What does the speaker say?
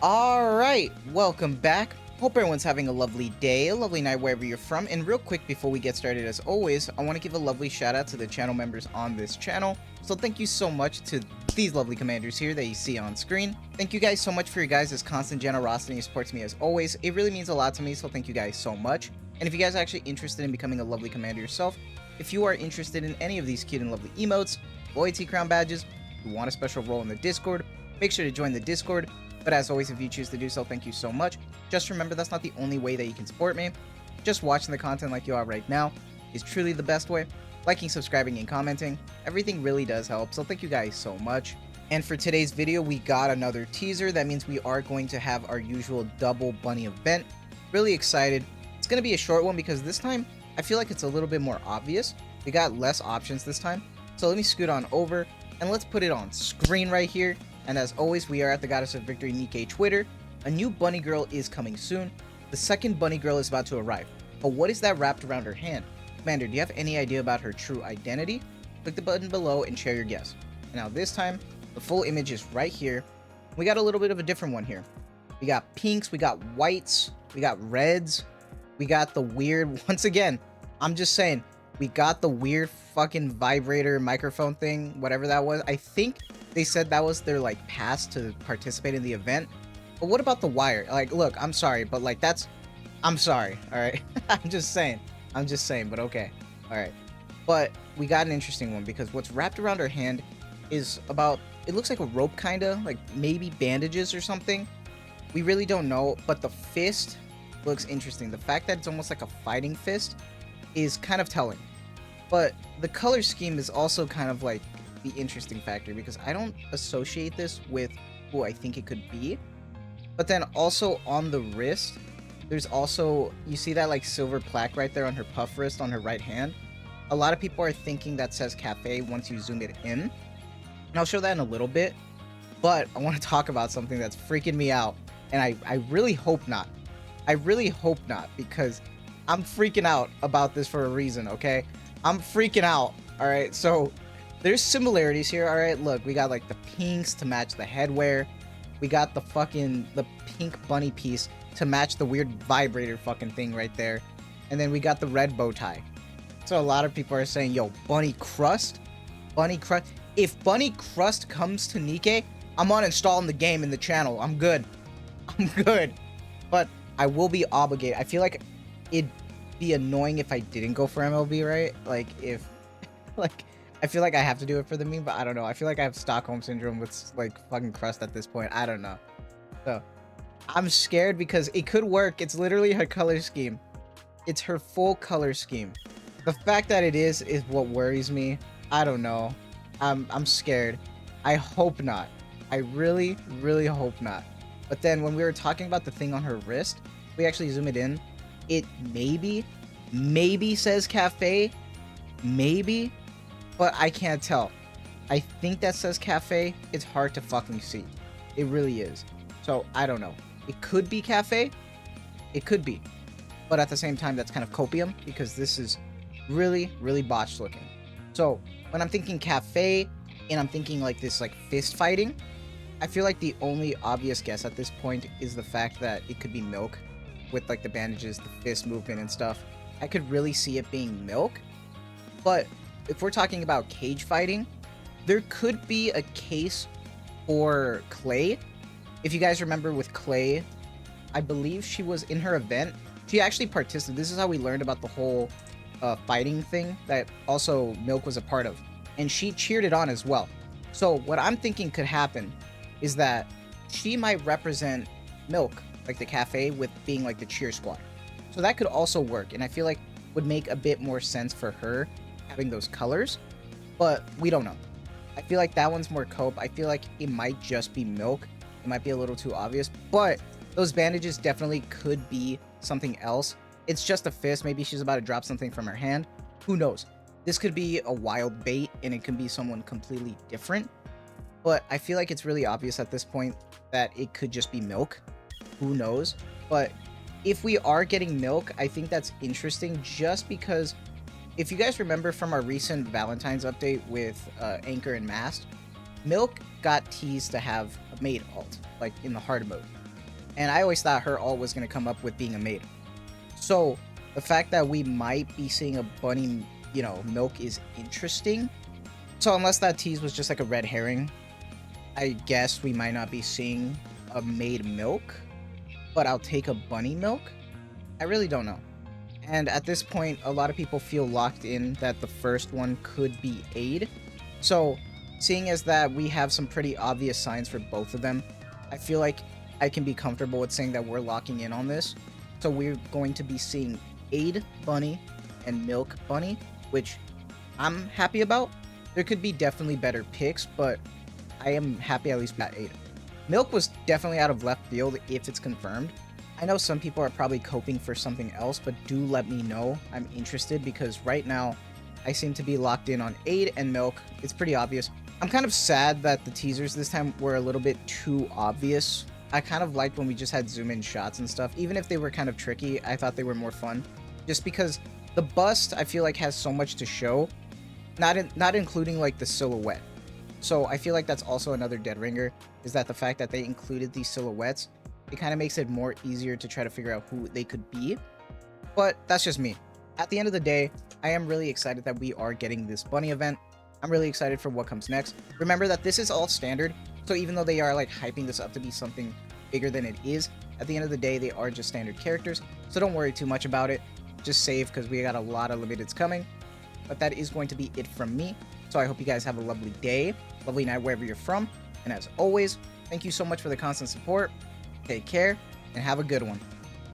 Alright, welcome back. Hope everyone's having a lovely day, a lovely night wherever you're from. And real quick before we get started, as always, I want to give a lovely shout out to the channel members on this channel. So thank you so much to these lovely commanders here that you see on screen. Thank you guys so much for your guys' constant generosity and supports me as always. It really means a lot to me, so thank you guys so much. And if you guys are actually interested in becoming a lovely commander yourself, if you are interested in any of these cute and lovely emotes, loyalty crown badges, you want a special role in the Discord, make sure to join the Discord. But as always, if you choose to do so, thank you so much. Just remember, that's not the only way that you can support me. Just watching the content like you are right now is truly the best way. Liking, subscribing, and commenting, everything really does help, so thank you guys so much. And for today's video, we got another teaser. That means we are going to have our usual double bunny event. Really excited. It's going to be a short one because this time, I feel like it's a little bit more obvious. We got less options this time. So let me scoot on over, and let's put it on screen right here. And as always, we are at the Goddess of Victory Nikke Twitter. A new bunny girl is coming soon. The second bunny girl is about to arrive. But what is that wrapped around her hand? Commander, do you have any idea about her true identity? Click the button below and share your guess. Now this time, the full image is right here. We got a little bit of a different one here. We got pinks, we got whites, we got reds. We got the weird, once again, I'm just saying, we got the weird fucking vibrator microphone thing, whatever that was. I think they said that was their like pass to participate in the event. But what about the wire? Like, look, I'm sorry, but like I'm sorry, all right? I'm just saying, but okay, all right. But we got an interesting one because what's wrapped around her hand is about, it looks like a rope kinda, like maybe bandages or something. We really don't know, but the fist looks interesting. The fact that it's almost like a fighting fist is kind of telling. But the color scheme is also kind of like the interesting factor because I don't associate this with who I think it could be. But then also on the wrist, there's also, you see that like silver plaque right there on her puff wrist on her right hand. A lot of people are thinking that says cafe once you zoom it in. And I'll show that in a little bit. But I want to talk about something that's freaking me out. And I really hope not. I really hope not because I'm freaking out about this for a reason, okay? I'm freaking out, alright? So, there's similarities here, alright? Look, we got like the pinks to match the headwear. We got the pink bunny piece to match the weird vibrator fucking thing right there. And then we got the red bow tie. So a lot of people are saying, yo, bunny crust? Bunny crust? If bunny crust comes to Nikke, I'm uninstalling the game in the channel. I'm good. I'm good. But I will be obligated. I feel like it'd be annoying if I didn't go for MLB, right? Like, if, like, I feel like I have to do it for the meme, but I don't know. I feel like I have Stockholm Syndrome with, like, fucking crust at this point. I don't know. So, I'm scared because it could work. It's literally her color scheme. It's her full color scheme. The fact that it is what worries me. I don't know. I'm scared. I hope not. I really, really hope not. But then when we were talking about the thing on her wrist, we actually zoom it in. It maybe says cafe, maybe, but I can't tell. I think that says cafe. It's hard to fucking see. It really is. So I don't know. It could be cafe. It could be. But at the same time, that's kind of copium because this is really, really botched looking. So when I'm thinking cafe and I'm thinking like this like fist fighting, I feel like the only obvious guess at this point is the fact that it could be milk with like the bandages, the fist movement and stuff. I could really see it being milk. But if we're talking about cage fighting, there could be a case for Clay. If you guys remember with Clay, I believe she was in her event. She actually participated. This is how we learned about the whole fighting thing that also Milk was a part of. And she cheered it on as well. So what I'm thinking could happen is that she might represent Milk, like the cafe, with being like the cheer squad. So that could also work, and I feel like would make a bit more sense for her having those colors, but we don't know. I feel like that one's more cope. I feel like it might just be Milk. It might be a little too obvious, but those bandages definitely could be something else. It's just a fist. Maybe she's about to drop something from her hand. Who knows? This could be a wild bait, and it could be someone completely different. But I feel like it's really obvious at this point that it could just be Milk. Who knows? But if we are getting Milk, I think that's interesting just because if you guys remember from our recent Valentine's update with Anchor and Mast, Milk got teased to have a maid alt, like in the hard mode. And I always thought her ult was going to come up with being a maid. So the fact that we might be seeing a bunny, you know, milk is interesting. So unless that tease was just like a red herring, I guess we might not be seeing a maid milk, but I'll take a bunny milk. I really don't know. And at this point, a lot of people feel locked in that the first one could be aid. So seeing as that we have some pretty obvious signs for both of them, I feel like I can be comfortable with saying that we're locking in on this. So we're going to be seeing aid bunny and milk bunny, which I'm happy about. There could be definitely better picks, but I am happy at least with that aid. Milk was definitely out of left field if it's confirmed. I know some people are probably coping for something else, but do let me know. I'm interested because right now I seem to be locked in on aid and milk. It's pretty obvious. I'm kind of sad that the teasers this time were a little bit too obvious. I kind of liked when we just had zoom in shots and stuff. Even if they were kind of tricky, I thought they were more fun. Just because the bust, I feel like, has so much to show. Not including like the silhouette. So I feel like that's also another dead ringer, is that the fact that they included these silhouettes, it kind of makes it more easier to try to figure out who they could be. But that's just me. At the end of the day, I am really excited that we are getting this bunny event. I'm really excited for what comes next. Remember that this is all standard, so even though they are like hyping this up to be something bigger than it is, at the end of the day, they are just standard characters. So don't worry too much about it. Just save because we got a lot of limiteds coming. But that is going to be it from me. So I hope you guys have a lovely day, lovely night wherever you're from. And as always, thank you so much for the constant support. Take care and have a good one.